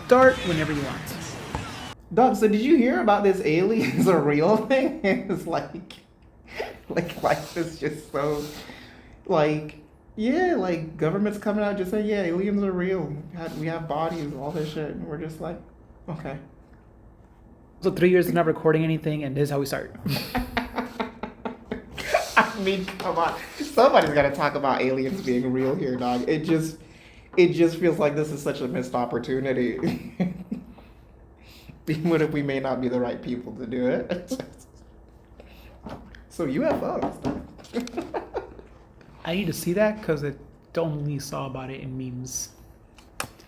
start whenever you want. Dog, so did you hear about this aliens are real thing? It's life is just so, like, yeah, like government's coming out just saying, yeah, aliens are real. We have bodies, all this shit. And we're just like, okay. So 3 years of not recording anything, and this is how we start. I mean, come on. Somebody's got to talk about aliens being real here, dog. It just feels like this is such a missed opportunity. Even if we may not be the right people to do it. So UFOs. I need to see that because I only saw about it in memes.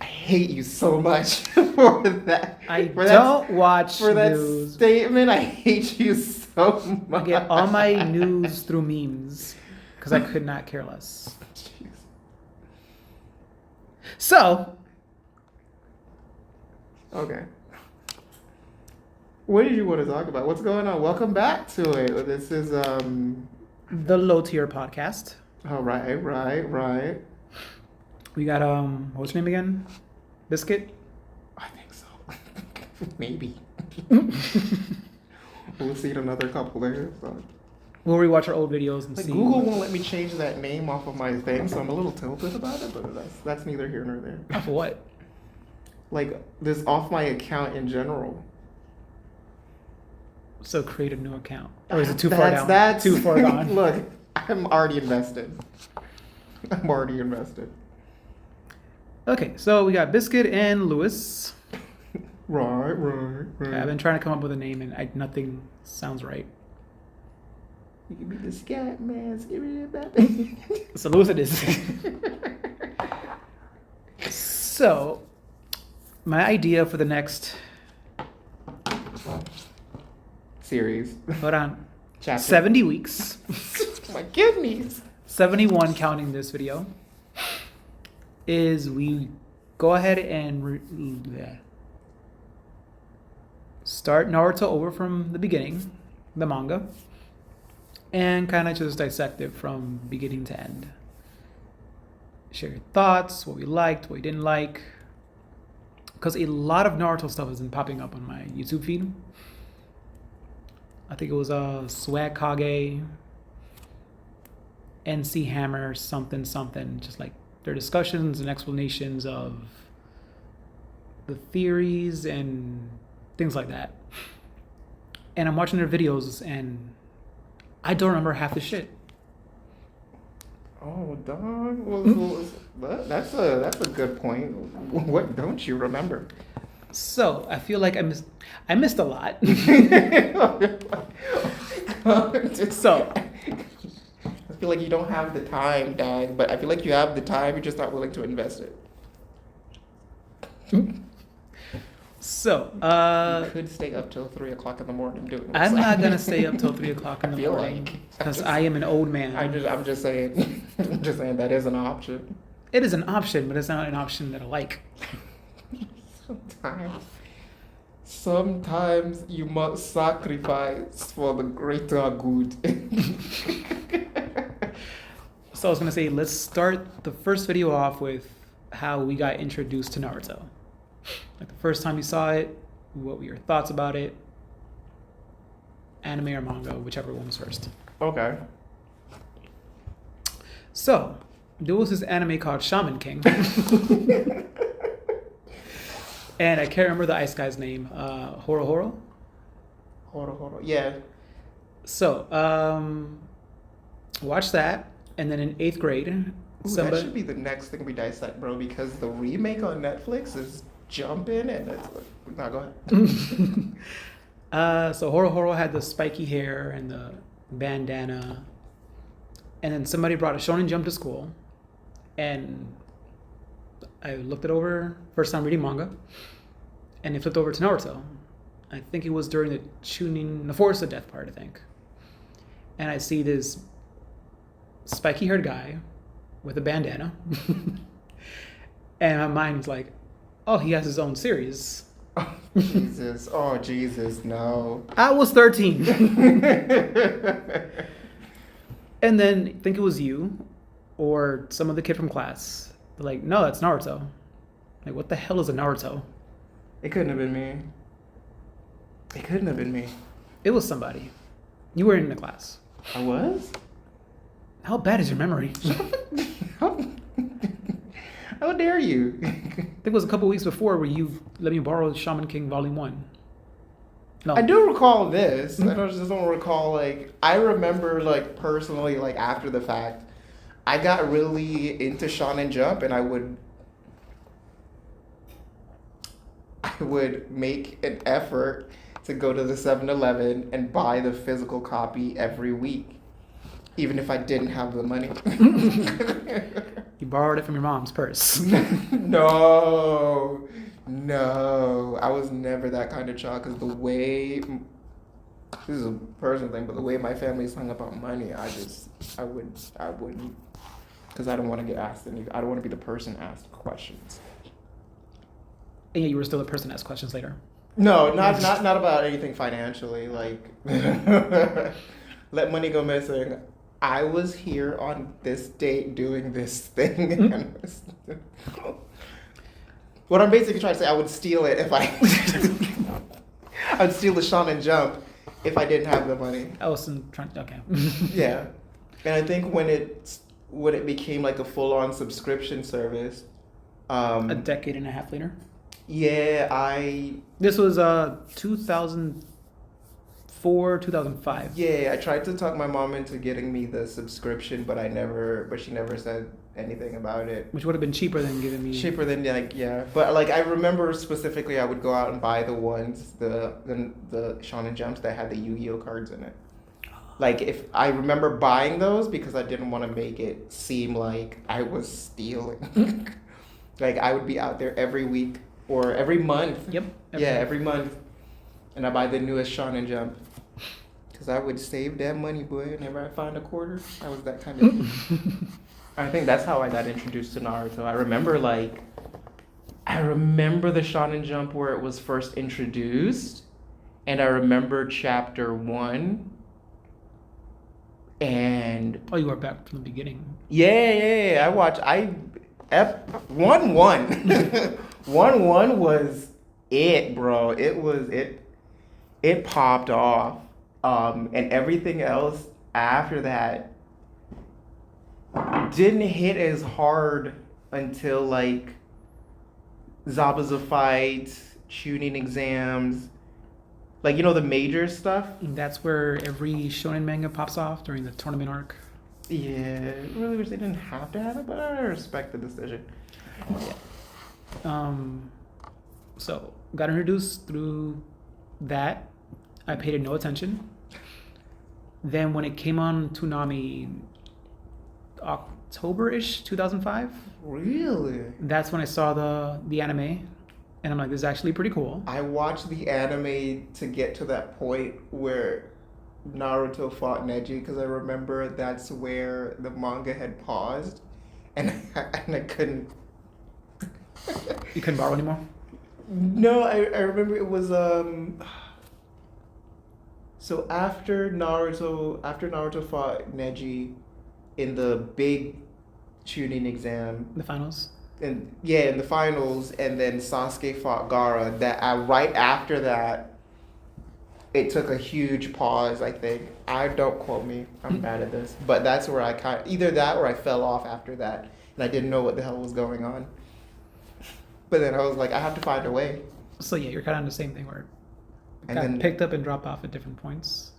I hate you so much for that. Don't watch for that news. statement. I hate you so much. I get all my news through memes because I could not care less. Jeez. So, Okay. What did you want to talk about? What's going on? Welcome back to it. This is the low tier podcast. Oh, right. We got what's your name again? Biscuit? I think so. Maybe. We'll see in another couple days. So. We'll rewatch our old videos and Like see. Google won't let me change that name off of my thing, so I'm a little tilted about it, but that's neither here nor there. Off of what? Like this off my account in general. So create a new account. Or is it too far down? That's Too far gone. Look, I'm already invested. Okay, so we got Biscuit and Lewis. Right. I've been trying to come up with a name and nothing sounds right. You can be the scat man, scary baby. So Lewis it is. So, my idea for the next series. hold on, Chapter. 70 weeks, My kidneys. 71 counting this video, is we go ahead and start Naruto over from the beginning, the manga, and kind of just dissect it from beginning to end. Share your thoughts, what we liked, what we didn't like, because a lot of Naruto stuff has been popping up on my YouTube feed. I think it was Swag Kage, NC Hammer, something, just like their discussions and explanations of the theories and things like that. And I'm watching their videos and I don't remember half the shit. Oh, dog. Well, that's a good point. What don't you remember? So I feel like I missed a lot. So I feel like you don't have the time, dog. But I feel like you have the time. You're just not willing to invest it. So You could stay up till 3 o'clock in the morning doing this. I'm not gonna stay up till 3 o'clock in the feel morning like. because I am an old man. I'm just saying. I'm just saying that is an option. It is an option, but it's not an option that I like. Sometimes you must sacrifice for the greater good. So I was gonna say, let's start the first video off with how we got introduced to Naruto. Like the first time you saw it, what were your thoughts about it? Anime or manga, whichever one was first. Okay. So, there was this anime called Shaman King. And I can't remember the ice guy's name. Horo? Hold on. Yeah. So, watch that. And then in 8th grade, Ooh, that should be the next thing we dissect, bro, because the remake on Netflix is jumping and it's like, no, go ahead. So Horo had the spiky hair and the bandana. And then somebody brought a Shonen Jump to school. And I looked it over, first time reading manga. And it flipped over to Naruto. I think it was during the Forest of Death part, I think. And I see this spiky haired guy with a bandana. And my mind was like, oh, he has his own series. Oh, Jesus, no. I was 13. And then I think it was you or some other kid from class. They're like, no, that's Naruto. Like, what the hell is a Naruto? It couldn't have been me. It couldn't have been me. It was somebody. You were in the class. I was? How bad is your memory? How dare you? I think it was a couple weeks before where you let me borrow Shaman King Volume 1. No. I do recall this. I just don't recall, like, I remember, like, personally, like, after the fact, I got really into Shonen Jump, and I would make an effort to go to the 7-Eleven and buy the physical copy every week, even if I didn't have the money. You borrowed it from your mom's purse. No, I was never that kind of child, because the way, this is a personal thing, but the way my family's hung about money, I wouldn't, because I don't want to get asked I don't want to be the person asked questions. And yet you were still the person that asked questions later. No, not about anything financially, like, let money go missing. I was here on this date doing this thing. What I'm basically trying to say, I would steal it if I would steal the Shonen Jump if I didn't have the money. I wasn't trying. Okay. Yeah, and I think when it became like a full-on subscription service, a decade and a half later. Yeah, This was 2004, 2005. Yeah, I tried to talk my mom into getting me the subscription, but she never said anything about it. Which would have been cheaper than giving me. Cheaper than, like, yeah. But, like, I remember specifically I would go out and buy the Shonen Jumps that had the Yu-Gi-Oh cards in it. Like, if I remember buying those because I didn't want to make it seem like I was stealing. Like, I would be out there every week or every month. Yep. Every month. And I buy the newest Shonen Jump. Because I would save that money, boy, whenever I find a quarter. I was that kind of... I think that's how I got introduced to Naruto. I remember the Shonen Jump where it was first introduced. And I remember chapter 1. And... Oh, you are back from the beginning. Yeah. I watched... 1-1. 1-1 was it, bro. It popped off. And everything else after that didn't hit as hard until, like, Zabuza fight, tuning exams, like, the major stuff. And that's where every shonen manga pops off during the tournament arc. Yeah, I really wish they didn't have to have it, but I respect the decision. Yeah. So got introduced through that. I paid it no attention. Then when it came on Toonami, October-ish, 2005. Really? That's when I saw the anime, and I'm like, this is actually pretty cool. I watched the anime to get to that point where Naruto fought Neji, because I remember that's where the manga had paused, and I couldn't. You couldn't borrow anymore? No, I remember it was so after Naruto fought Neji in the big tuning exam, The finals? in the finals, and then Sasuke fought Gaara, right after that it took a huge pause, I think. Don't quote me, I'm bad at this, but that's where I either that or I fell off after that and I didn't know what the hell was going on. But then I was like, I have to find a way. So yeah, you're kind of on the same thing where it And got then picked up and dropped off at different points.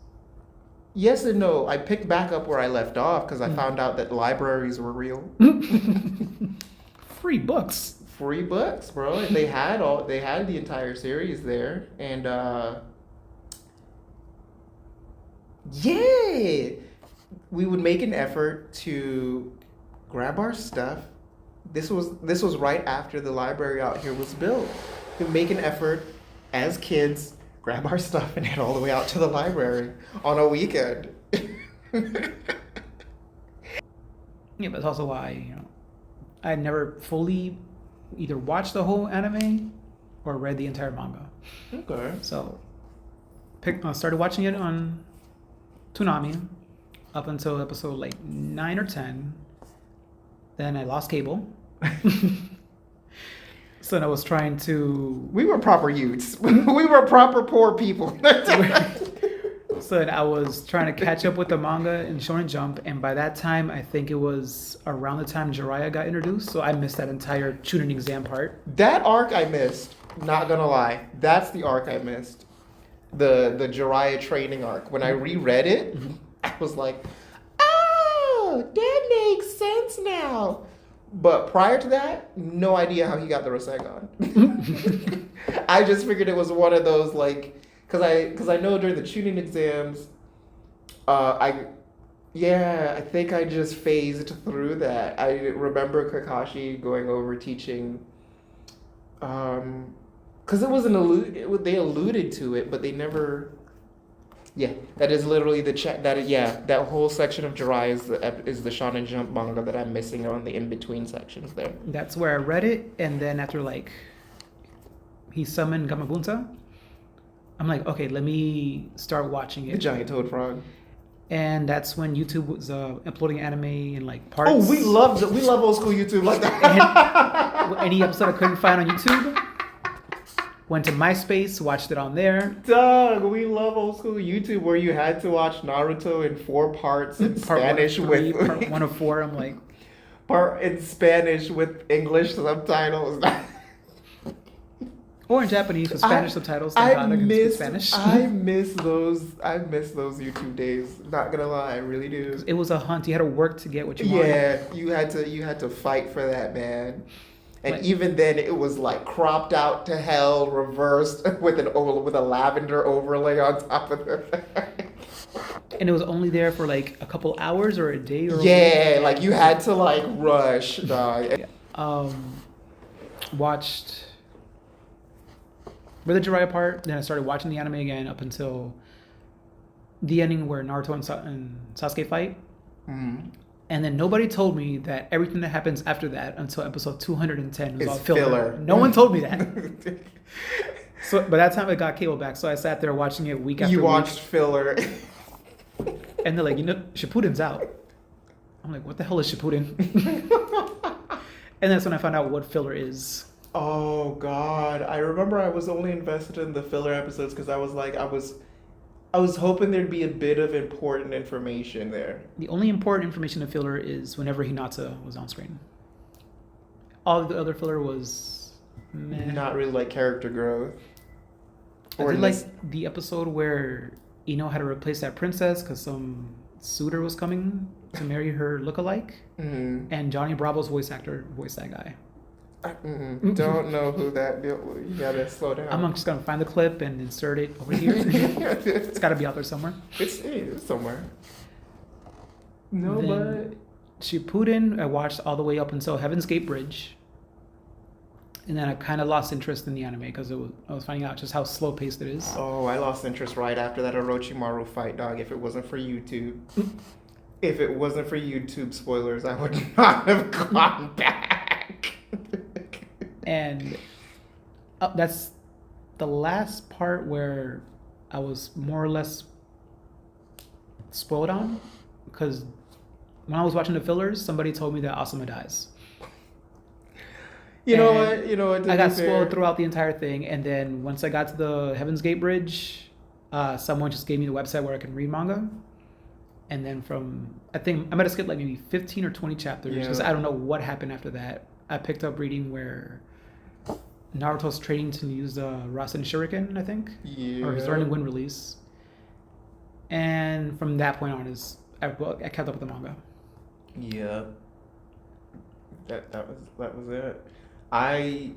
yes and no. I picked back up where I left off because I found out that libraries were real. Free books. Free books, bro. And they had the entire series there. And yeah, we would make an effort to grab our stuff. This was right after the library out here was built. We would make an effort as kids, grab our stuff and head all the way out to the library on a weekend. Yeah, but that's also why, I had never fully either watched the whole anime or read the entire manga. Okay. So, started watching it on Toonami up until episode like 9 or 10. Then I lost cable. So I was trying to. We were proper youths. We were proper poor people. So I was trying to catch up with the manga in Shonen Jump, and by that time, I think it was around the time Jiraiya got introduced. So I missed that entire Chunin exam part. That arc I missed. Not gonna lie, that's the arc I missed. The Jiraiya training arc. When I reread it, I was like, oh, that makes sense now. But prior to that, no idea how he got the Rasengan. I just figured it was one of those like, cause I know during the tuning exams, I think I just phased through that. I remember Kakashi going over teaching, cause it was they alluded to it, but they never. Yeah, that is literally that whole section of Jiraiya is the Shonen Jump manga that I'm missing on the in between sections there. That's where I read it, and then after like he summoned Gamabunta, I'm like, okay, let me start watching it. The giant toad frog. And that's when YouTube was uploading anime in like parts. Oh, we love old school YouTube like that. And any episode I couldn't find on YouTube, went to MySpace, watched it on there. Doug, we love old school YouTube where you had to watch Naruto in 4 parts in Part Spanish 1 of 3, with part 1 of 4. I'm like, part in Spanish with English subtitles. or in Japanese with Spanish subtitles. Thank God I can speak Spanish. I miss those YouTube days. Not gonna lie, I really do. It was a hunt. You had to work to get what you wanted. Yeah, you had to fight for that, man. And Like, even then, it was like cropped out to hell, reversed with a lavender overlay on top of it. and it was only there for like a couple hours or a day or Yeah, like you had to like rush, dog. Watched read the Jiraiya part, then I started watching the anime again up until the ending where Naruto and Sasuke fight. Mm-hmm. And then nobody told me that everything that happens after that until episode 210 was It's all filler. filler. No one told me that. So by that time I got cable back, so I sat there watching it week after week. You watched filler. And they're like, Shippuden's out. I'm like, what the hell is Shippuden? And that's when I found out what filler is. Oh God, I remember I was only invested in the filler episodes because I was hoping there'd be a bit of important information there. The only important information in filler is whenever Hinata was on screen. All the other filler was meh. Not really like character growth. I did like the episode where Ino had to replace that princess because some suitor was coming to marry her lookalike, and Johnny Bravo's voiced that guy. Don't know who that. You gotta slow down. I'm just gonna find the clip and insert it over here. It's got to be out there somewhere. It's somewhere. No, Then Shippuden, I watched all the way up until Heaven's Gate Bridge, and then I kind of lost interest in the anime because I was finding out just how slow paced it is. Oh, I lost interest right after that Orochimaru fight, dog. If it wasn't for YouTube, spoilers, I would not have gone back. And that's the last part where I was more or less spoiled on, because when I was watching the fillers, somebody told me that Asuma dies. You know what? I got spoiled throughout the entire thing, and then once I got to the Heaven's Gate Bridge, someone just gave me the website where I can read manga. And then I think I might have skipped like maybe 15 or 20 chapters because I don't know what happened after that. I picked up reading where Naruto's training to use the Rasen Shuriken, I think. Yeah. Or he's learning wind release. And from that point on I kept up with the manga. Yeah. That was it. I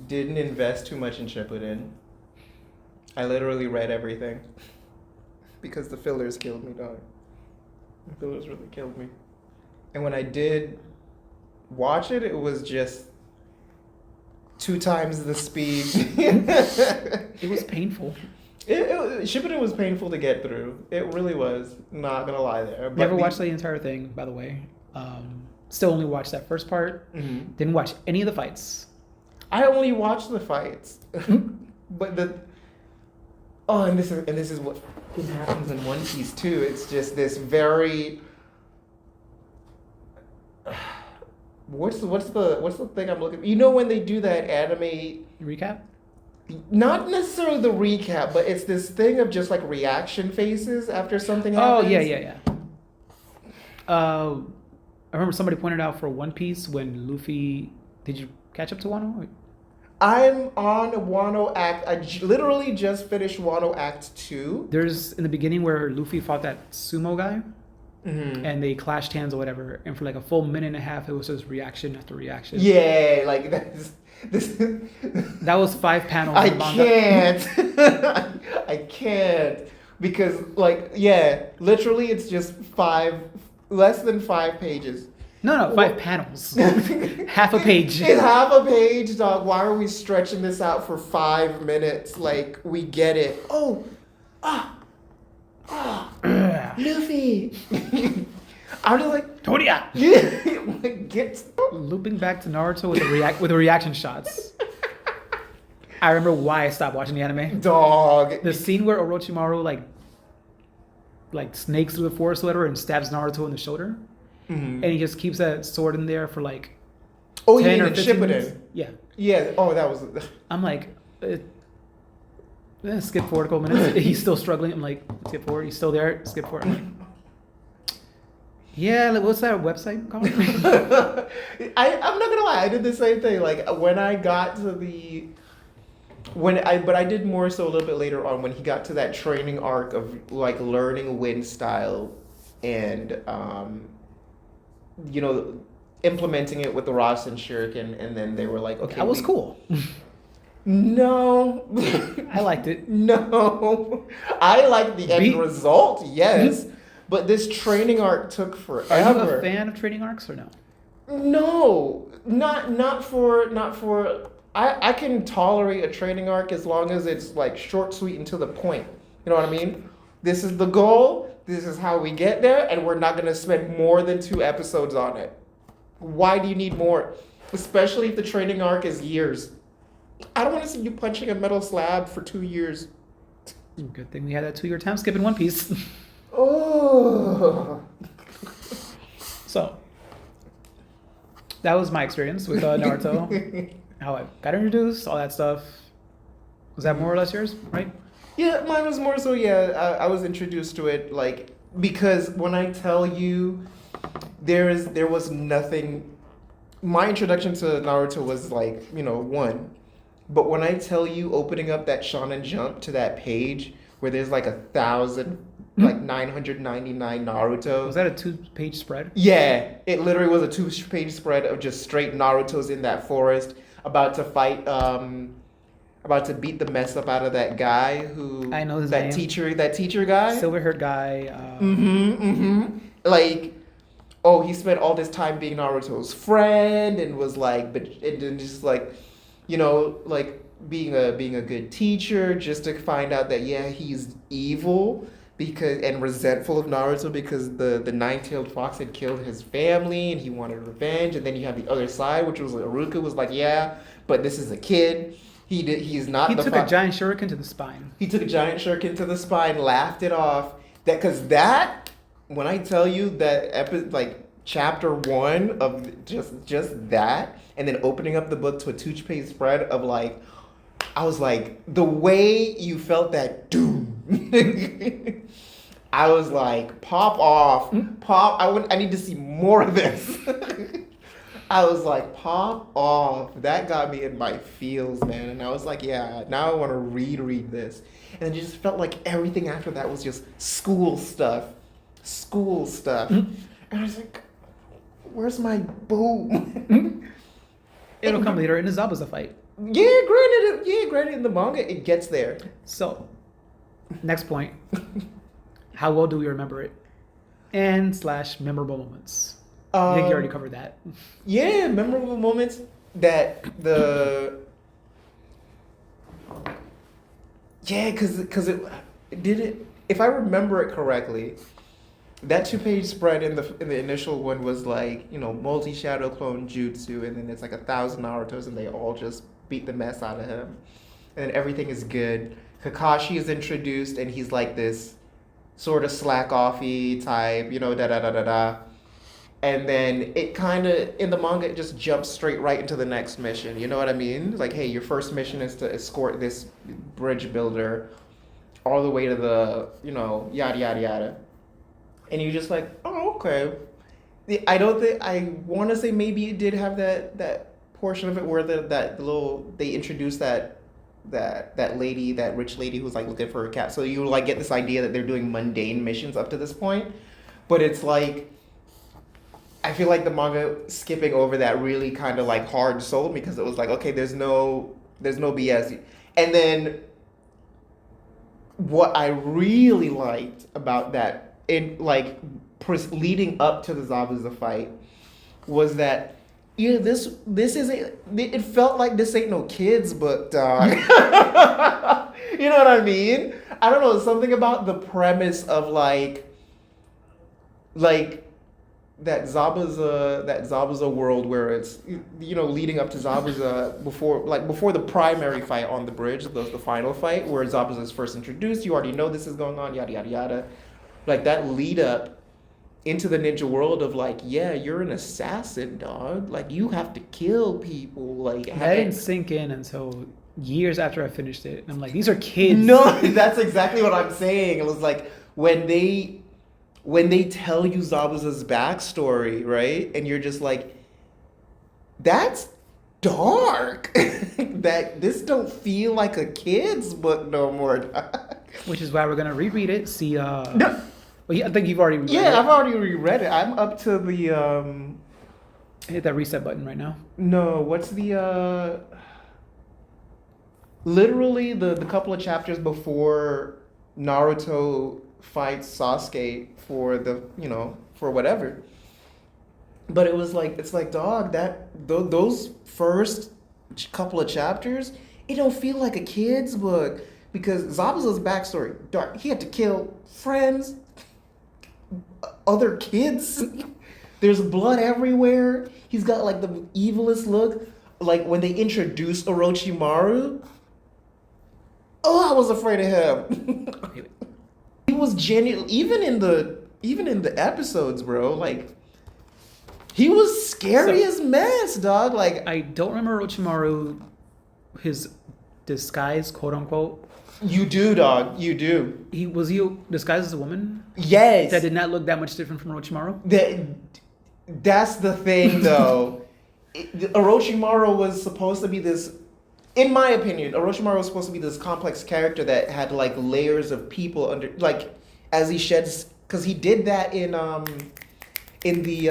didn't invest too much in Shippuden. I literally read everything. Because the fillers killed me, dog. The fillers really killed me. And when I did watch it, it was just 2 times the speed. It was painful. Shippuden was painful to get through. It really was. Not gonna lie there. But Never watched the entire thing, by the way. Still only watched that first part. Mm-hmm. Didn't watch any of the fights. I only watched the fights. But and this is what happens in One Piece too. It's just this very what's the thing I'm looking? You know when they do that anime, Recap? not necessarily the recap, but it's this thing of just like reaction faces after something Oh, happens. yeah. I remember somebody pointed out for One Piece when Luffy. Did you catch up to Wano? I'm on Wano Act. Literally just finished Wano Act 2. There's in the beginning where Luffy fought that sumo guy, Mm-hmm. and they clashed hands or whatever, and for like a full minute and a half, it was just reaction after reaction. Yeah, like that's this. That was 5 panels. I in the manga. can't. I can't because like yeah, literally it's just less than 5 pages. No, 5 panels. Half a page. It's half a page, dog. Why are we stretching this out for 5 minutes? Like we get it. Oh, Luffy. I'm just like Toria. like, get. Looping back to Naruto with the reaction shots. I remember why I stopped watching the anime. Dog. The scene where Orochimaru like snakes through the forest or whatever and stabs Naruto in the shoulder, Mm-hmm. and he just keeps that sword in there for like Oh, 10 you or mean 15 Shippuden? minutes. Yeah, Yeah. Oh, that was. I'm like, skip forward a couple minutes. He's still struggling. I'm like, skip forward. He's still there. Skip forward. I'm like, yeah, like, what's that website called? I'm not gonna lie. I did the same thing. Like when I got to but I did more so a little bit later on when he got to that training arc of like learning wind style and implementing it with the Rasen Shuriken, and then they were like, okay, That was cool. No, I liked it. no, I like the end result. Yes, but this training arc took Are forever. you a fan of training arcs or no? No, not for. I can tolerate a training arc as long as it's like short, sweet, and to the point. You know what I mean? This is the goal. This is how we get there, and we're not gonna spend more than 2 episodes on it. Why do you need more? Especially if the training arc is years. I don't want to see you punching a metal slab for 2 years. Good thing we had that 2-year time skip in One Piece. Oh. So that was my experience with Naruto. How I got introduced, all that stuff. Was that more or less yours, right? Yeah, mine was more so, yeah, I was introduced to it, like, because when I tell you there was nothing, my introduction to Naruto was like, 1. But when I tell you opening up that Shonen Jump to that page where there's like 1,000, like 999 Naruto. Was that a 2-page spread? Yeah, it literally was a 2-page spread of just straight Narutos in that forest about to fight, about to beat the mess up out of that guy who I know his that name. teacher guy. Silver-haired guy. Like, oh, he spent all this time being Naruto's friend and was like, but and then just like, like being a good teacher just to find out that yeah, he's evil and resentful of Naruto because the nine-tailed fox had killed his family and he wanted revenge. And then you have the other side, which was Iruka was like, yeah, but this is a kid. He's not. He took a giant shuriken to the spine. He took a giant shuriken to the spine, laughed it off. When I tell you that like chapter 1 of just that, and then opening up the book to a 2-page spread of like, I was like, the way you felt that doom. I was like, pop off, pop. I need to see more of this. I was like, pop off. That got me in my feels, man. And I was like, yeah, now I want to reread this. And it just felt like everything after that was just school stuff. And I was like, where's my boom? It'll come later in the Zabuza fight. Yeah, granted, in the manga, it gets there. So, next point. How well do we remember it? And / memorable moments. I think you already covered that. Yeah, memorable moments that because it did it. If I remember it correctly, that 2-page spread in the initial one was like multi-shadow clone jutsu, and then it's like 1,000 Narutos, and they all just beat the mess out of him, and then everything is good. Kakashi is introduced, and he's like this sort of slack offy type, da da da da da. And then it kind of, in the manga, it just jumps straight right into the next mission. You know what I mean? Like, hey, your first mission is to escort this bridge builder all the way to the, yada, yada, yada. And you're just like, oh, okay. I don't think, I want to say maybe it did have that portion of it where they introduced that lady, that rich lady who's like looking for her cat. So you like get this idea that they're doing mundane missions up to this point. But it's like, I feel like the manga skipping over that really kind of like hard sold me because it was like, okay, there's no BS. And then what I really liked about that, in like leading up to the Zabuza fight, was that this it felt like this ain't no kids book, dog. You know what I mean? I don't know, something about the premise of like that Zabuza world where it's leading up to Zabuza before the primary fight on the bridge, the final fight where Zabuza is first introduced. You already know this is going on, yada yada yada. Like that lead up into the ninja world of like, yeah, you're an assassin, dog. Like you have to kill people. Like that didn't sink in until years after I finished it. And I'm like, these are kids. No, that's exactly what I'm saying. It was like when they tell you Zabuza's backstory, right? And you're just like, that's dark. That this don't feel like a kid's book no more. Which is why we're gonna reread it. See, No. Well, yeah, I think you've already reread it. Yeah, I've already reread it. I'm up to the hit that reset button right now. No, what's the literally the couple of chapters before Naruto fights Sasuke for for whatever. But it was like, it's like, dog, those first couple of chapters, it don't feel like a kid's book because Zabuza's backstory, dark. He had to kill friends, other kids. There's blood everywhere. He's got like the evilest look. Like when they introduced Orochimaru, oh, I was afraid of him. He was genuine, even in the episodes, bro. Like he was scary as mess, dog. Like I don't remember Orochimaru, his disguise, quote unquote. You do, dog. You do. He disguised as a woman? Yes. That did not look that much different from Orochimaru? That's the thing, though. Orochimaru was supposed to be this, in my opinion, Orochimaru was supposed to be this complex character that had like layers of people under, like as he sheds, because he did that in the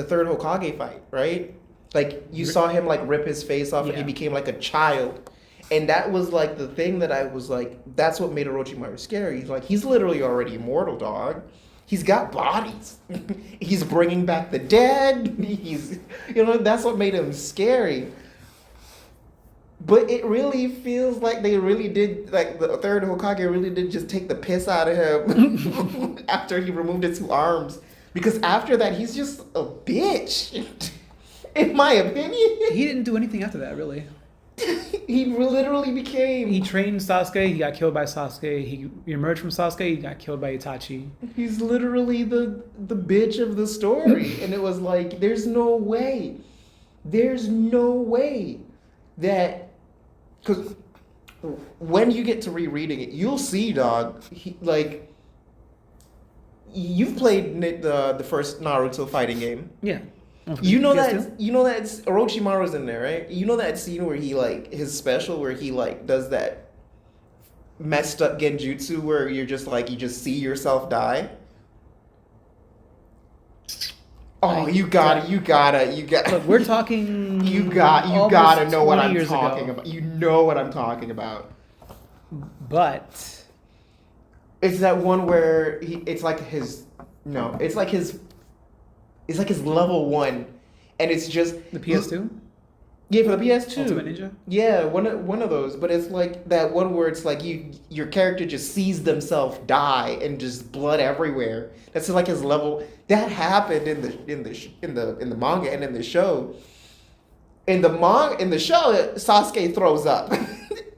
third Hokage fight, right? Like you saw him like rip his face off and he became like a child. And that was like the thing that I was like, that's what made Orochimaru scary. He's like, he's literally already immortal, dog. He's got bodies. He's bringing back the dead. That's what made him scary. But it really feels like they really did, like the third Hokage really did just take the piss out of him after he removed his 2 arms. Because after that, he's just a bitch, in my opinion. He didn't do anything after that, really. He literally became... He trained Sasuke, he got killed by Sasuke. He emerged from Sasuke, he got killed by Itachi. He's literally the bitch of the story. And it was like, there's no way that... Because when you get to rereading it, you'll see, dog, you've played the first Naruto fighting game. Yeah. You know that Orochimaru's in there, right? You know that scene where he like his special where he like does that messed up genjutsu where you're just like you just see yourself die. Oh, you gotta. Look, we're talking. You gotta know what I'm talking about. You know what I'm talking about. But it's that one where it's like his level 1, and it's just the PS2. Yeah, for the PS2. Ultimate Ninja. Yeah, one of those. But it's like that one where it's like your character just sees themselves die and just blood everywhere. That's like his level. That happened in the manga and in the show. In the show, Sasuke throws up.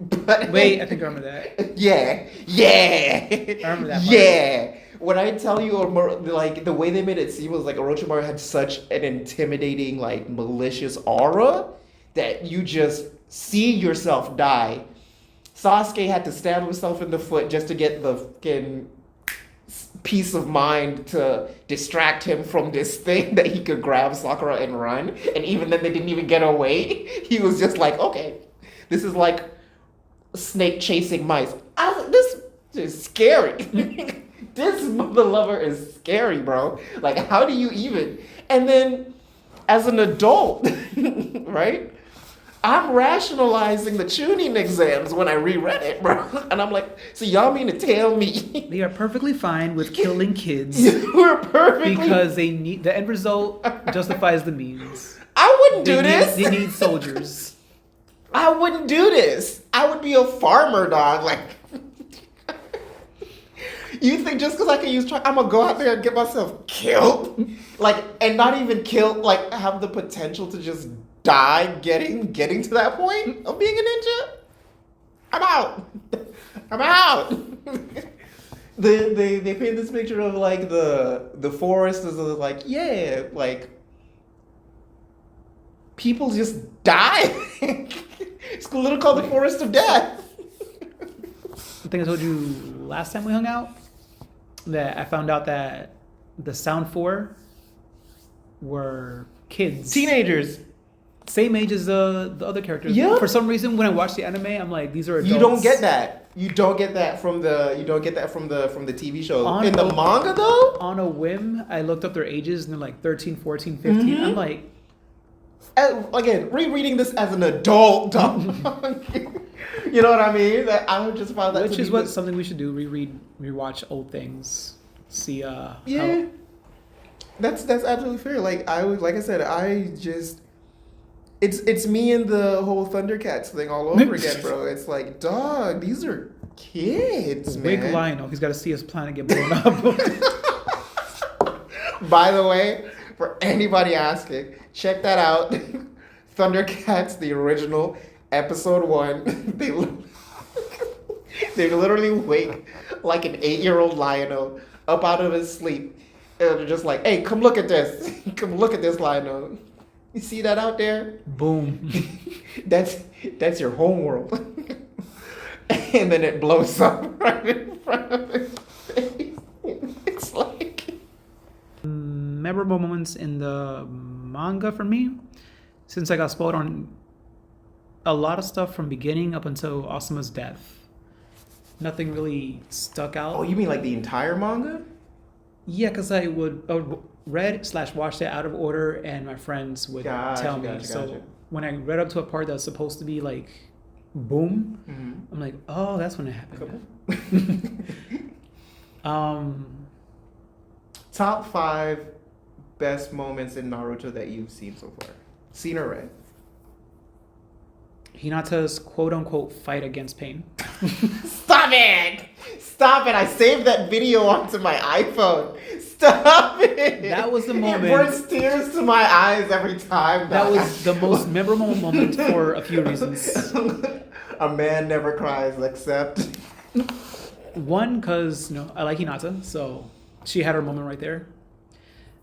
But wait, I think I remember that. Yeah. I remember that part. Yeah. when I tell you, like the way they made it seem was like Orochimaru had such an intimidating, like malicious aura that you just see yourself die. Sasuke had to stab himself in the foot just to get the fucking peace of mind to distract him from this thing that he could grab Sakura and run. And even then, they didn't even get away. He was just like, okay, this is like a snake chasing mice. This is scary. This mother lover is scary, bro. Like, how do you even? And then, as an adult, right? I'm rationalizing the tuning exams when I reread it, bro. And I'm like, so y'all mean to tell me They are perfectly fine with killing kids we're perfectly because they need the end result justifies the means. I wouldn't do this. They need soldiers. I wouldn't do this. I would be a farmer, dog. Like, you think just because I can use I'm gonna go out there and get myself killed, like, and not even killed, like, have the potential to just die getting to that point of being a ninja? I'm out. I'm out. They paint this picture of like the forest as like, yeah, like people just die. It's literally called the forest of death. I think I told you last time we hung out that I found out that the Sound 4 were kids. Teenagers. Same age as the other characters. Yeah. For some reason, when I watch the anime, I'm like, these are adults. You don't get that. You don't get that from the TV show. In the manga though? On a whim, I looked up their ages and they're like 13, 14, 15. Mm-hmm. I'm like, again, rereading this as an adult, dog. You know what I mean? That I would just find that which is what something we should do: rewatch old things, see. Yeah, how... that's absolutely fair. Like I said, it's me and the whole Thundercats thing all over again, bro. It's like, dog, these are kids, man. Big Lionel, he's got to see his planet get blown up. By the way, for anybody asking, check that out. Thundercats, the original, episode 1. They literally wake like an 8-year-old Lionel up out of his sleep. And they're just like, hey, come look at this. Come look at this, Lionel. You see that out there? Boom. That's your home world. And then it blows up right in front of his face. It's like... Memorable moments in the manga for me, since I got spoiled on a lot of stuff from beginning up until Asuma's death. Nothing really stuck out. Oh, you mean like the entire manga? Yeah, because I would read/watched it out of order, and my friends would tell me. So when I read up to a part that was supposed to be like, boom, I'm like, oh, that's when it happened. Top 5 best moments in Naruto that you've seen so far. Seen or read? Hinata's quote-unquote fight against pain. Stop it! Stop it! I saved that video onto my iPhone. Stop it! That was the moment. It brings tears to my eyes every time. That was the most memorable moment for a few reasons. A man never cries except... One, because I like Hinata, so she had her moment right there.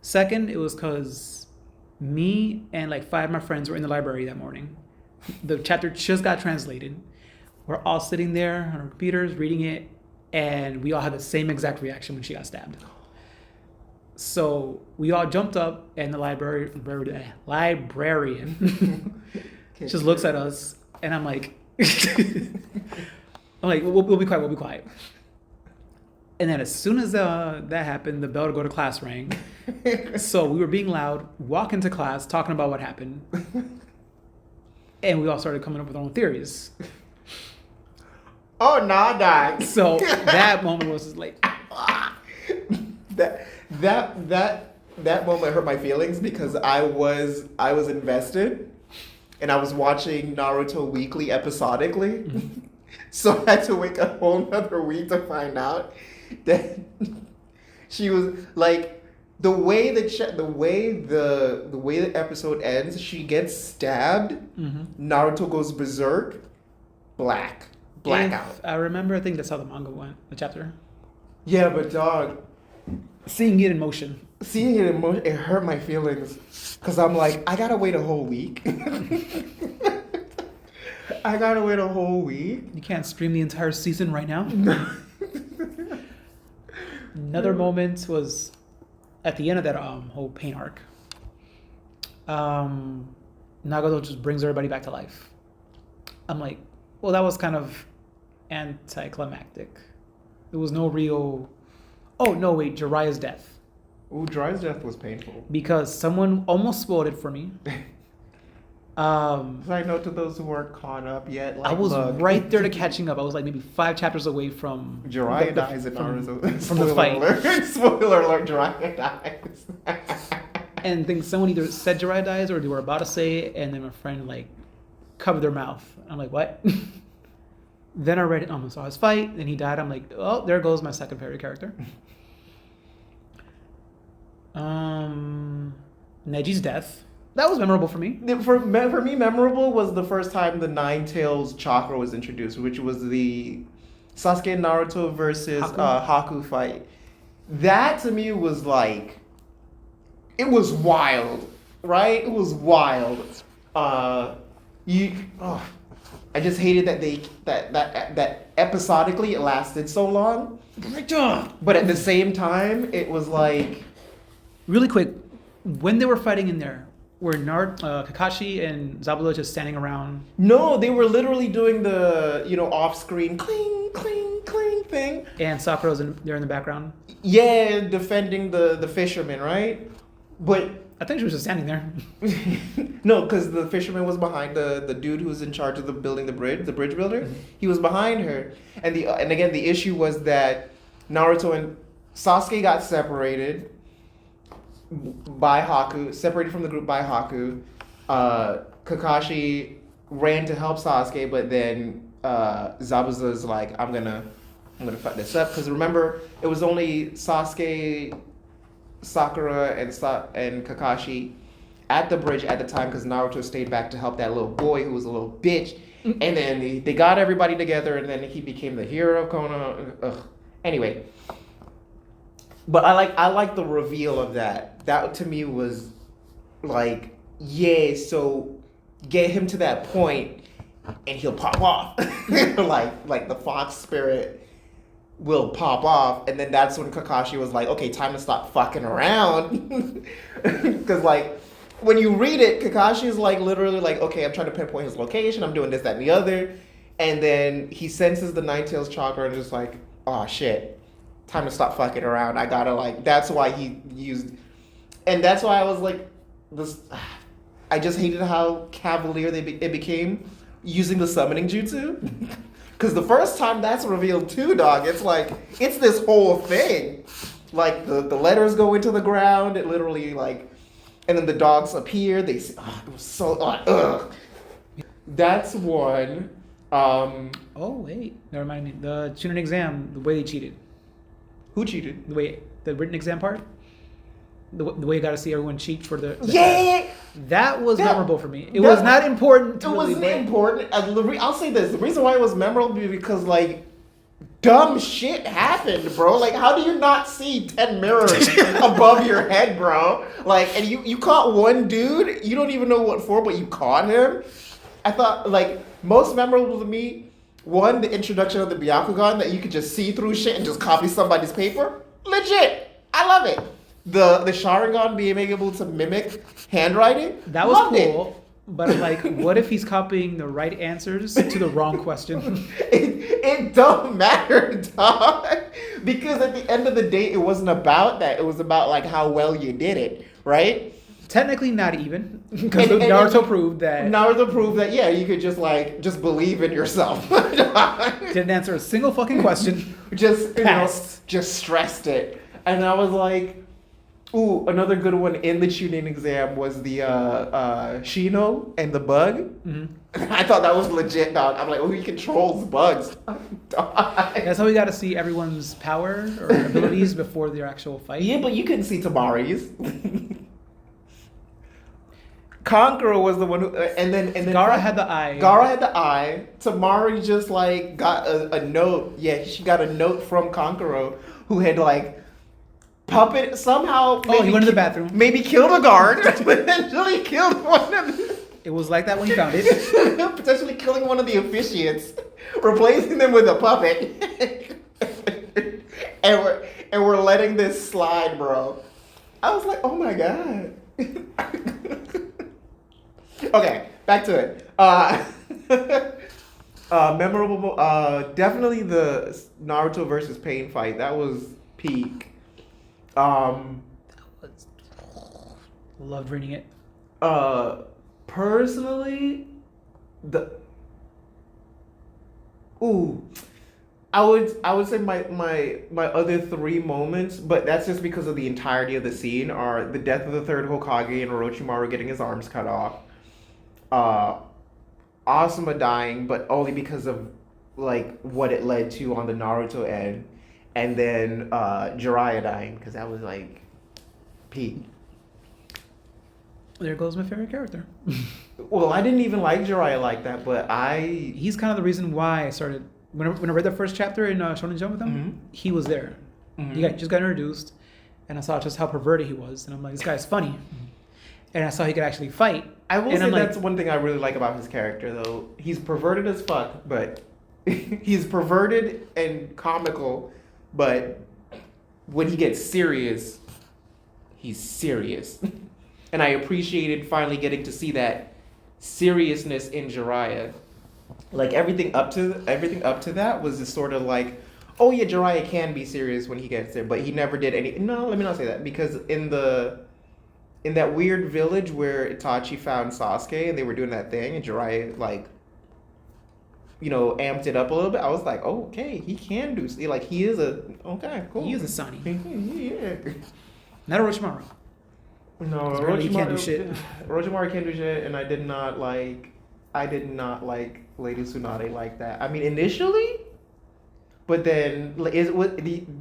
Second, it was because me and like 5 of my friends were in the library that morning. The chapter just got translated. We're all sitting there on our computers reading it, and we all had the same exact reaction when she got stabbed. So we all jumped up, and the librarian just looks at us, and I'm like, we'll be quiet, we'll be quiet. And then as soon as that happened, the bell to go to class rang. So we were being loud, walk into class, talking about what happened. And we all started coming up with our own theories. Oh, nah, dog. So that moment was just like... That moment hurt my feelings because I was invested and I was watching Naruto weekly episodically. Mm-hmm. So I had to wait a whole nother week to find out that she was like the way the episode ends, she gets stabbed. Mm-hmm. Naruto goes berserk, blackout. I remember, I think that's how the manga went, the chapter. Yeah, but dog, Seeing it in motion. Seeing it in motion, it hurt my feelings. Because I'm like, I gotta wait a whole week. I gotta wait a whole week. You can't stream the entire season right now. Another moment was at the end of that whole pain arc. Nagato just brings everybody back to life. I'm like, well, that was kind of anticlimactic. There was no real... Oh, no, wait, Jiraiya's death. Ooh, Jiraiya's death was painful. Because someone almost spoiled it for me. Side note to those who aren't caught up yet. Like, I was look, right there to catching up. I was like maybe 5 chapters away from... Jiraiya dies in Naruto. From the fight. Alert. Spoiler alert, Jiraiya dies. And I think someone either said Jiraiya dies or they were about to say it, and then my friend like covered their mouth. I'm like, what? Then I read it, saw his fight, and he died. I'm like, oh, there goes my second favorite character. Neji's death. That was memorable for me. For me, memorable was the first time the Nine Tails chakra was introduced, which was the Sasuke and Naruto versus Haku fight. That to me was like, it was wild, right? It was wild. I just hated that episodically it lasted so long. But at the same time, it was like, really quick, when they were fighting in there, were Kakashi and Zabuza just standing around? No, they were literally doing the off-screen cling, cling, cling thing. And Sakura's there in the background. Yeah, defending the fisherman, right? But I think she was just standing there. no, because the fisherman was behind the dude who was in charge of the bridge builder. Mm-hmm. He was behind her, and again the issue was that Naruto and Sasuke got separated by Haku, separated from the group by Haku. Kakashi ran to help Sasuke, but then Zabuza's like, I'm gonna fuck this up, because remember it was only Sasuke, Sakura, and Kakashi at the bridge at the time, because Naruto stayed back to help that little boy who was a little bitch, and then they got everybody together, and then he became the hero of Konoha. Ugh. Anyway, but I like the reveal of that. That to me was like, yeah, so get him to that point, and he'll pop off, like the fox spirit will pop off, and then that's when Kakashi was like, okay, time to stop fucking around. Because like when you read it, Kakashi is like literally like, okay, I'm trying to pinpoint his location, I'm doing this, that, and the other, and then he senses the Nine Tails chakra and just like, oh shit, time to stop fucking around. I gotta like, that's why he used, and that's why I was like, this, I just hated how cavalier it became using the summoning jutsu. Because the first time that's revealed too, dog, it's like, it's this whole thing. Like, the letters go into the ground, it literally, like, and then the dogs appear, it was so, ugh. That's one. Oh, wait, never mind me. The Chunin exam, the way they cheated. Who cheated? The written exam part? The way you got to see everyone cheat for the yeah! That was memorable for me. It was not important to me. It wasn't important. I'll say this. The reason why it was memorable is because, like, dumb shit happened, bro. Like, how do you not see 10 mirrors above your head, bro? Like, and you caught one dude, you don't even know what for, but you caught him. I thought, like, most memorable to me, one, the introduction of the Byakugan, that you could just see through shit and just copy somebody's paper. Legit. I love it. The Sharingan being able to mimic handwriting. That was cool. But like, what if he's copying the right answers to the wrong question? It don't matter, dog. Because at the end of the day, it wasn't about that. It was about like how well you did it, right? Technically not even. Because Naruto proved that, yeah, you could just believe in yourself. Didn't answer a single fucking question. Just just stressed it. And I was like, ooh, another good one in the Chunin exam was the Shino and the bug. Mm-hmm. I thought that was legit, dog. I'm like, oh, he controls bugs. That's how we got to see everyone's power or abilities before their actual fight. Yeah, but you couldn't see Tamari's. Kankuro was the one who, and then Gaara had the eye. Tamari just like got a note. Yeah, she got a note from Kankuro, who had like puppet somehow. Oh, he went to the bathroom. Maybe killed a guard. Potentially killed one of the, It was like that when he found it. potentially killing one of the officiants, replacing them with a puppet. and we're letting this slide, bro. I was like, oh my god. Okay, back to it. Memorable. Definitely the Naruto versus Pain fight. That was peak. Loved reading it. Personally, I would say my other three moments, but that's just because of the entirety of the scene, are the death of the third Hokage and Orochimaru getting his arms cut off. Asuma dying, but only because of like what it led to on the Naruto end, and then Jiraiya dying, because that was like peak. There goes my favorite character. Well, I didn't even like Jiraiya like that, but He's kind of the reason why I started. When I read the first chapter in Shonen Jump with him, Mm-hmm. he was there. Mm-hmm. He just got introduced, and I saw just how perverted he was, and I'm like, this guy's funny. And I saw he could actually fight. I will and say I'm that's one thing I really like about his character, though. He's perverted as fuck, but he's perverted and comical, but when he gets serious, he's serious. And I appreciated finally getting to see that seriousness in Jiraiya. Like everything up to that was just sort of like, oh yeah, Jiraiya can be serious when he gets there, but he never did any. No, let me not say that, because in that weird village where Itachi found Sasuke and they were doing that thing, and Jiraiya amped it up a little bit. I was like, oh, okay, he can do, like, he is okay, cool. He is a Sonny. Yeah. Not Orochimaru. No, Orochimaru can't do shit. Orochimaru can't do shit, and I did not like Lady Tsunade like that. I mean, initially, but then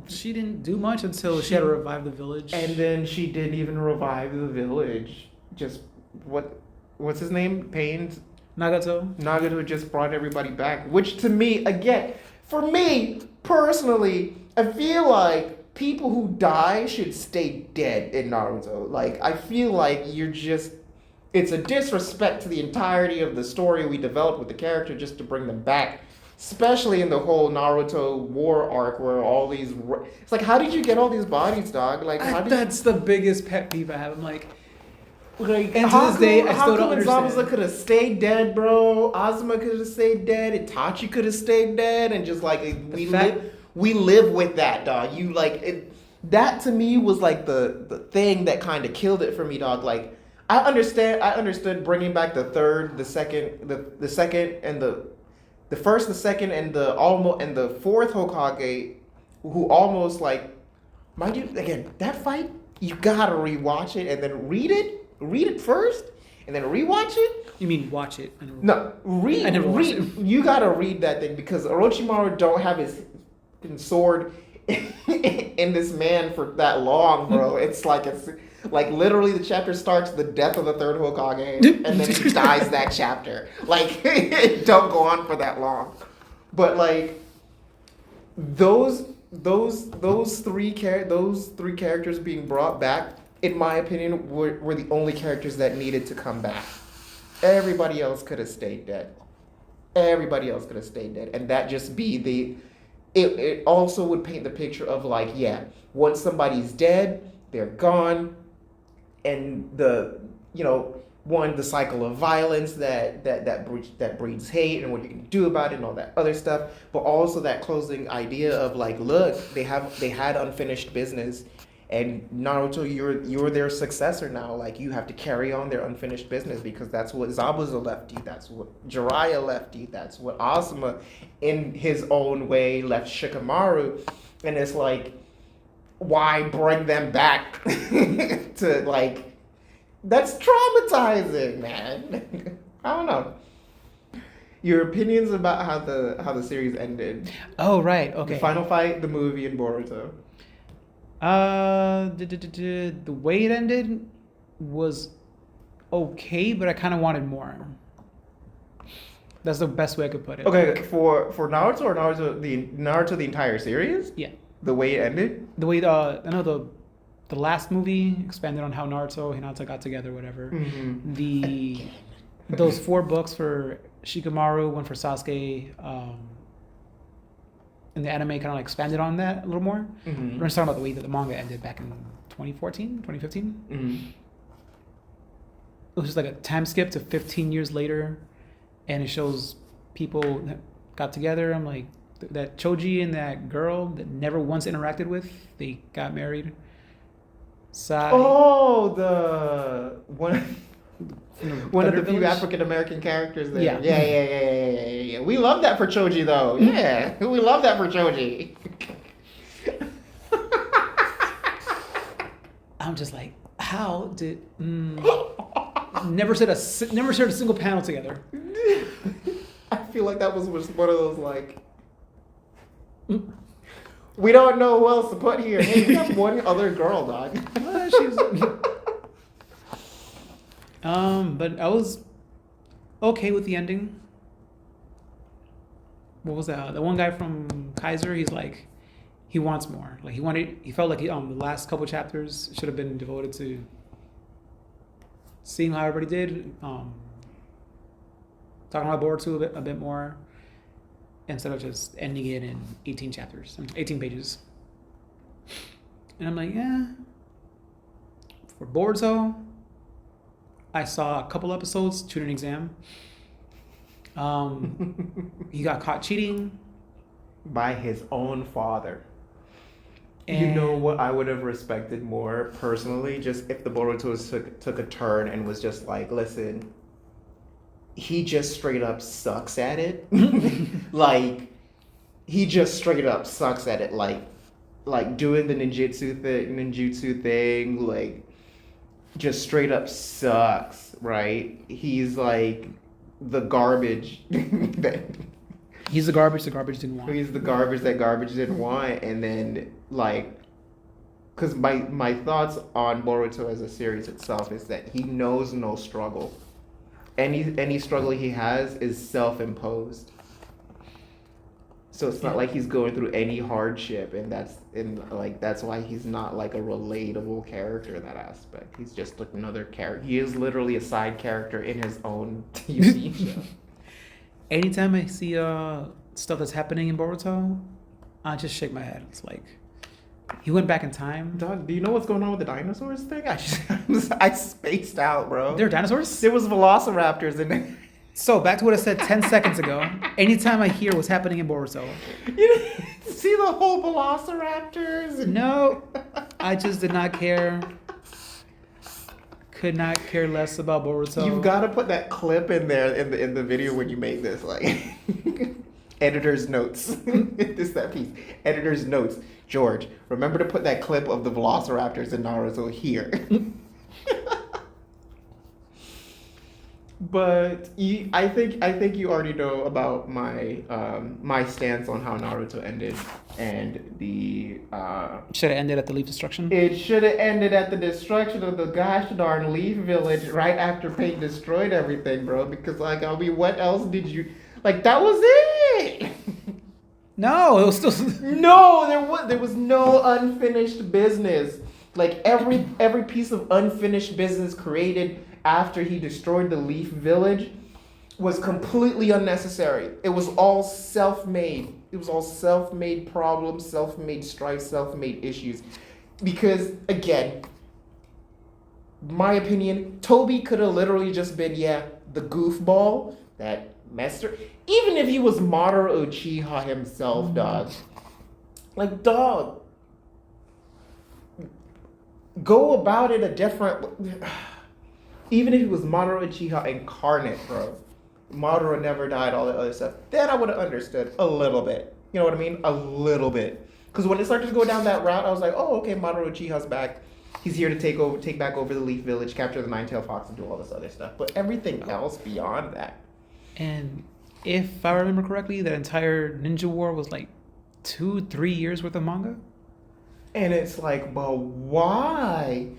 She didn't do much until she had to revive the village. and then she didn't even revive the village. Just what's his name? Pain's Nagato just brought everybody back, which to me, again, for me personally, I feel like people who die should stay dead in Naruto. Like, I feel like it's a disrespect to the entirety of the story we developed with the character just to bring them back. Especially in the whole Naruto war arc where all these... It's like, how did you get all these bodies, dog? Like, That's the biggest pet peeve I have. I'm like, and to this day, I still don't understand. Zabuza could have stayed dead, bro. Azuma could have stayed dead. Itachi could have stayed dead. And just like, we live with that, dog. You like it. That to me was like the thing that kind of killed it for me, dog. Like, I understood bringing back the third, the second, the second, and the first, the second, and the fourth Hokage, who almost like, mind you, again, that fight, you gotta rewatch it and then read it first, and then rewatch it. you mean watch it? No, read. I never watched it. You gotta read that thing, because Orochimaru don't have his sword in this man for that long, bro. It's like literally the chapter starts the death of the third Hokage, and then he dies that chapter. Like, it don't go on for that long. But like those three characters being brought back, in my opinion, were the only characters that needed to come back. Everybody else could have stayed dead. And that just be it also would paint the picture of like, yeah, once somebody's dead, they're gone. And the cycle of violence that breeds hate, and what you can do about it and all that other stuff, but also that closing idea of like, look, they had unfinished business, and Naruto, you're their successor now. Like, you have to carry on their unfinished business, because that's what Zabuza left you, that's what Jiraiya left you, that's what Asuma in his own way left Shikamaru. And it's like, why bring them back to like, that's traumatizing, man. I don't know. Your opinions about how the series ended. Oh, right. Okay. The final fight, the movie, and Boruto. The way it ended was okay, but I kind of wanted more. That's the best way I could put it. Okay, for Naruto, or Naruto the entire series? Yeah. The way it ended? The way I know the last movie expanded on how Naruto and Hinata got together, whatever. Mm-hmm. Those 4 books for Shikamaru, one for Sasuke, and the anime kind of like expanded on that a little more. Mm-hmm. We're just talking about the way that the manga ended back in 2014, 2015. Mm-hmm. It was just like a time skip to 15 years later, and it shows people that got together. I'm like, that Choji and that girl that never once interacted with, they got married. Oh, the one. One of the few Village? African American characters there. Yeah. Yeah. We love that for Choji, though. Yeah, we love that for Choji. I'm just like, how did never shared a single panel together. I feel like that was one of those like. We don't know who else to put here. Hey, we have one other girl, dog. But I was okay with the ending. What was that? The one guy from Kaiser, he's like, he wants more. Like he felt like the last couple chapters should have been devoted to seeing how everybody did. Talking about Boruto a bit more, instead of just ending it in 18 pages. And I'm like, yeah. For Boruto, I saw a couple episodes, tutoring exam. He got caught cheating by his own father. And you know what I would have respected more personally? Just if the Boruto took a turn and was just like, listen, he just straight up sucks at it. Like, he just straight up sucks at it. Like doing the ninjutsu thing, like, just straight up sucks, right? He's like the garbage that he's the garbage didn't want. He's the garbage that garbage didn't want. And then, like, because my thoughts on Boruto as a series itself is that he knows no struggle. Any struggle he has is self-imposed. So it's not like he's going through any hardship, and that's why he's not like a relatable character in that aspect. He's just like another character. He is literally a side character in his own TV show. Anytime I see stuff that's happening in Boruto, I just shake my head. It's like he went back in time. Dog, do you know what's going on with the dinosaurs thing? I spaced out, bro. There are dinosaurs? There was velociraptors in there. So back to what I said 10 seconds ago. Anytime I hear what's happening in Boruto, You didn't see the whole velociraptors? no, I just did not care. Could not care less about Boruto. You've got to put that clip in there in the video when you make this, like editor's notes. This that piece. Editor's notes. George, remember to put that clip of the velociraptors in Naruto here. But I think you already know about my my stance on how Naruto ended, and the should have ended at the Leaf destruction. It should have ended at the destruction of the gosh darn Leaf Village right after Pain destroyed everything, bro. Because like I mean, what else did you like? That was it. No, it was still no. There was no unfinished business. Like every piece of unfinished business created after he destroyed the Leaf Village was completely unnecessary. It was all self-made. It was all self-made problems, self-made strife, self-made issues. Because, again, my opinion, Toby could have literally just been, the goofball that messed her. Even if he was Madara Uchiha himself, dog. Like, dog. Go about it a different... Even if he was Madara Uchiha incarnate, bro. Madara never died, all that other stuff. Then I would have understood a little bit. You know what I mean? A little bit. Because when it started to go down that route, I was like, oh, okay, Madara Uchiha's back. He's here to take back over the Leaf Village, capture the Nine-Tailed Fox, and do all this other stuff. But everything else beyond that. And if I remember correctly, that entire Ninja War was like 2-3 years worth of manga. And it's like, but why?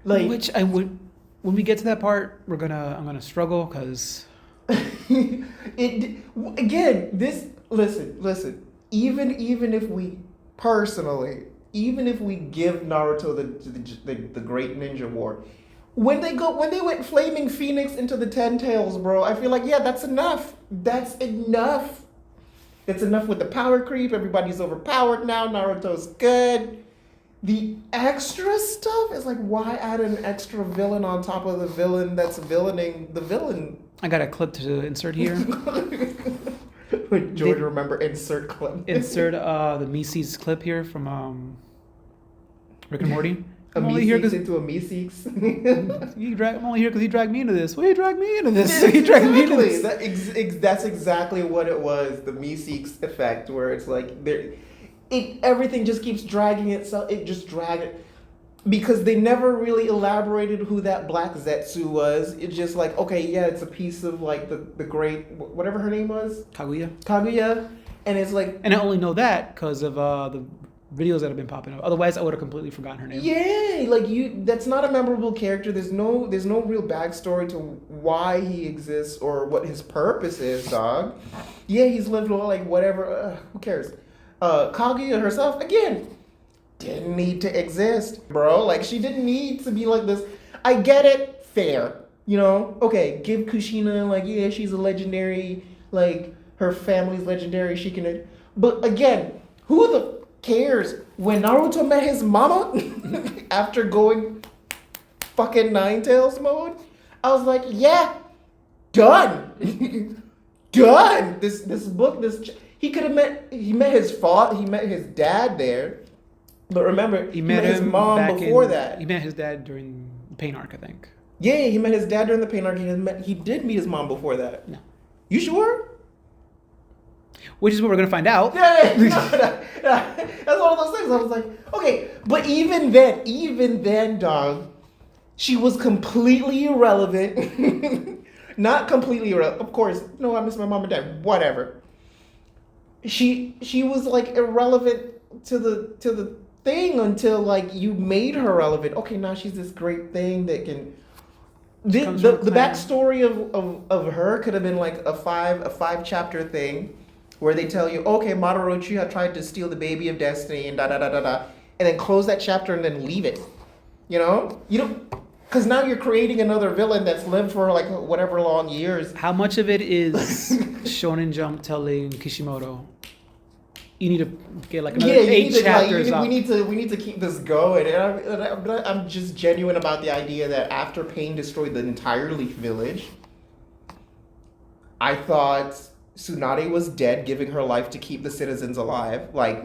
Like, which I would. When we get to that part, I'm gonna struggle because listen. Even if we personally, even if we give Naruto the Great Ninja War, when they went Flaming Phoenix into the Ten Tails, bro, I feel like yeah, that's enough. That's enough. It's enough with the power creep. Everybody's overpowered now. Naruto's good. The extra stuff is like, why add an extra villain on top of the villain that's villaining the villain? I got a clip to insert here. George, remember, insert clip. Insert the Mises clip here from Rick and Morty. A I'm only here because into a Meeseeks. I'm only here because he dragged me into this. Well, he dragged me into this. He dragged me into this. That's exactly what it was. The Meeseeks effect, where it's like everything just keeps dragging itself. It just dragged it. Because they never really elaborated who that black Zetsu was. It's just like, okay, yeah, it's a piece of like the great, whatever her name was? Kaguya. And it's like... And I only know that because of the videos that have been popping up. Otherwise, I would have completely forgotten her name. Yeah, like that's not a memorable character. There's no real backstory to why he exists or what his purpose is, dog. Yeah, he's lived like whatever. Who cares? Kaguya herself, again, didn't need to exist, bro. Like, she didn't need to be like this. I get it, fair. You know, okay, give Kushina, like, yeah, she's a legendary, like, her family's legendary, she can... But again, who the cares? When Naruto met his mama, after going fucking Nine Tails mode, I was like, yeah, done. Done. This book, he met his father, he met his dad there. But remember, he met his mom before that. He met his dad during the Pain arc, I think. Yeah, he met his dad during the Pain arc. He did meet his mom before that. No. You sure? Which is what we're going to find out. Yeah. No. That's one of those things. I was like, okay. But even then, dog, she was completely irrelevant. Not completely irrelevant. Of course, no, I miss my mom and dad. Whatever. She was like irrelevant to the thing until like you made her relevant. Okay, now she's this great thing that can. The backstory of her could have been like a five chapter thing, where they tell you, okay, Madara Uchiha tried to steal the baby of destiny and da da da da da, and then close that chapter and then leave it. You know, because now you're creating another villain that's lived for like whatever long years. How much of it is Shonen Jump telling Kishimoto, you need to get like another 8 chapters up. We need to keep this going. And I'm just genuine about the idea that after Pain destroyed the entire Leaf Village, I thought Tsunade was dead, giving her life to keep the citizens alive. Like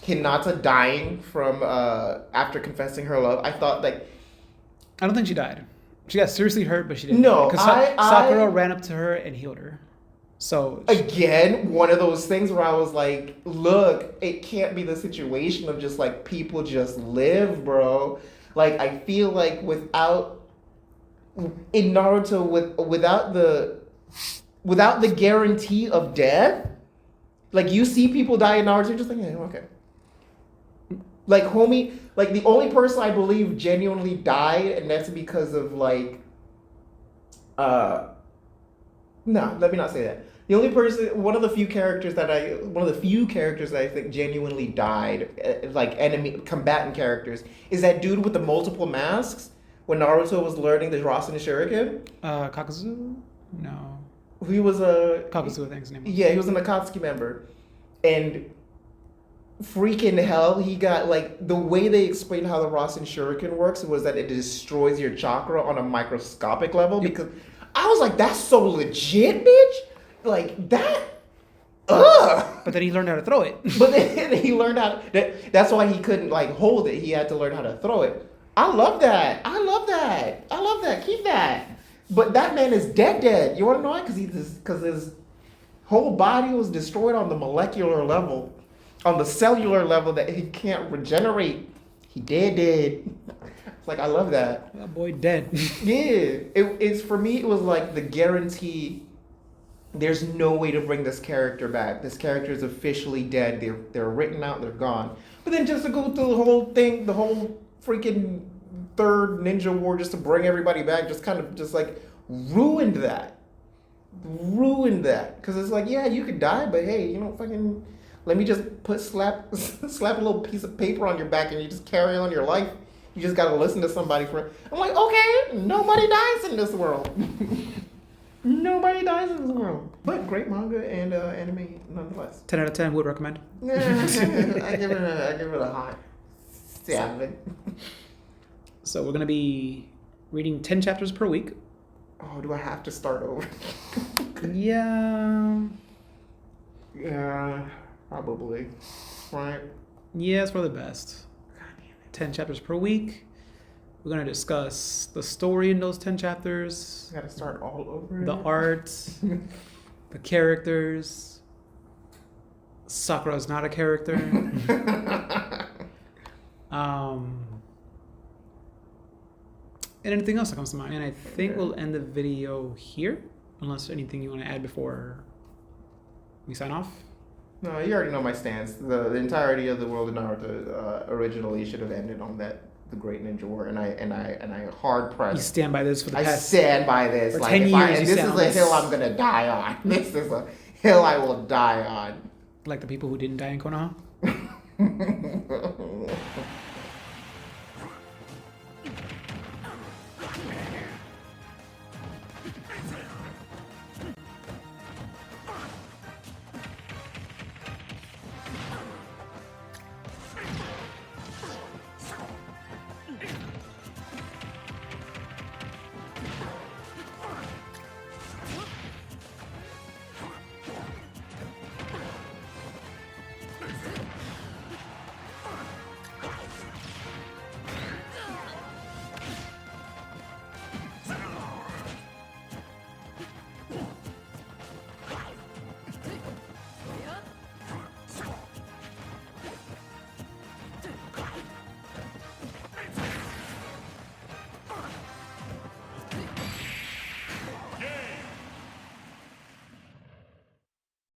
Hinata dying from after confessing her love. I thought like, I don't think she died. She got seriously hurt, but she didn't. No, because Sakura ran up to her and healed her. So again, one of those things where I was like, look, it can't be the situation of just like people just live, bro. Like I feel like in Naruto without the guarantee of death, like you see people die in Naruto, you're just like, yeah, okay. Like homie, like the only person I believe genuinely died, and that's because of like no, let me not say that. The only person, one of the few characters that I think genuinely died, like enemy combatant characters, is that dude with the multiple masks when Naruto was learning the Rasen Shuriken. Kakazu? No. He was a Kakazu, I think his name was. Yeah, he was an Akatsuki member, and freaking hell, he got like the way they explained how the Rasen Shuriken works was that it destroys your chakra on a microscopic level. Because I was like, that's so legit, bitch. Like that, But then he learned how to throw it. But then he learned how. That's why he couldn't like hold it. He had to learn how to throw it. I love that. Keep that. But that man is dead. You want to know why? Because his whole body was destroyed on the molecular level, on the cellular level that he can't regenerate. He dead. It's like I love that. That boy dead. Yeah. It's for me. It was like the guarantee. There's no way to bring this character back. This character is officially dead. They're written out. They're gone. But then just to go through the whole thing, the whole freaking third Ninja War, just to bring everybody back, just kind of just like ruined that. Because it's like, yeah, you could die, but hey, fucking Let me just slap a little piece of paper on your back and you just carry on your life. You just gotta listen to somebody for. I'm like, okay, nobody dies in this world. Nobody dies in this world. But great manga and anime nonetheless. 10 out of 10 would recommend. I give it a high 7. So we're gonna be reading 10 chapters per week. Oh, do I have to start over? Yeah. Yeah, probably. Right. Yeah, it's for the best. 10 chapters per week. We're going to discuss the story in those 10 chapters. Gotta start all over. The art, the characters. Sakura's not a character. And anything else that comes to mind. And I think we'll end the video here, unless anything you want to add before we sign off. No, you already know my stance. The entirety of the world of Naruto originally should have ended on the Great Ninja War, and I hard pressed. You stand by this for the past. I stand by this. For like 10 if years, this is a hill I'm gonna die on. This is a hill I will die on. Like the people who didn't die in Konoha.